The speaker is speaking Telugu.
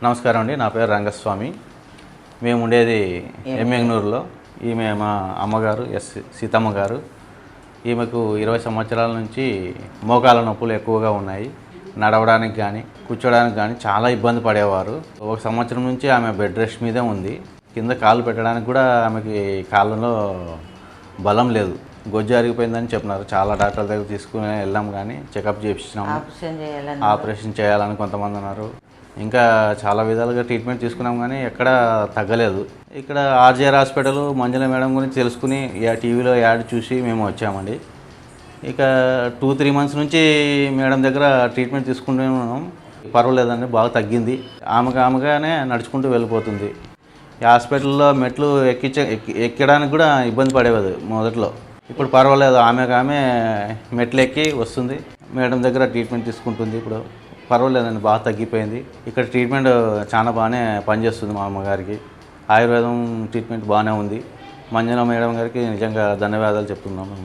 నమస్కారం అండి. నా పేరు రంగస్వామి. మేము ఉండేది ఎమ్మెగ్నూరులో. ఈమె మా అమ్మగారు సీతమ్మ గారు. ఈమెకు 20 సంవత్సరాల నుంచి మోకాళ్ళ నొప్పులు ఎక్కువగా ఉన్నాయి. నడవడానికి కానీ కూర్చోడానికి కానీ చాలా ఇబ్బంది పడేవారు. 1 సంవత్సరం నుంచి ఆమె బెడ్ రెస్ట్ మీదే ఉంది. కింద కాలు పెట్టడానికి కూడా ఆమెకి కాళ్ళలో బలం లేదు. గొజ్జు అరిగిపోయిందని చెప్పినారు. చాలా డాక్టర్ల దగ్గర తీసుకుని వెళ్ళాం, కానీ చెకప్ చేయించినాము. ఆపరేషన్ చేయాలని కొంతమంది అన్నారు. ఇంకా చాలా విధాలుగా ట్రీట్మెంట్ తీసుకున్నాం, కానీ ఎక్కడ తగ్గలేదు. ఇక్కడ ఆర్జేఆర్ హాస్పిటల్ మంజుల మేడం గురించి తెలుసుకుని టీవీలో యాడ్ చూసి మేము వచ్చామండి. ఇక 2-3 మంత్స్ నుంచి మేడం దగ్గర ట్రీట్మెంట్ తీసుకుంటూనే ఉన్నాం. పర్వాలేదండి, బాగా తగ్గింది. ఆమెగానే నడుచుకుంటూ వెళ్ళిపోతుంది. ఈ హాస్పిటల్లో మెట్లు ఎక్కడానికి కూడా ఇబ్బంది పడేది మొదట్లో. ఇప్పుడు పర్వాలేదు, ఆమె మెట్లు ఎక్కి వస్తుంది. మేడం దగ్గర ట్రీట్మెంట్ తీసుకుంటుంది. ఇప్పుడు పర్వాలేదండి, బాగా తగ్గిపోయింది. ఇక్కడ ట్రీట్మెంట్ చాలా బాగానే పనిచేస్తుంది. మా అమ్మగారికి ఆయుర్వేదం ట్రీట్మెంట్ బాగానే ఉంది. మంజుల మేడం గారికి నిజంగా ధన్యవాదాలు చెప్తున్నాము.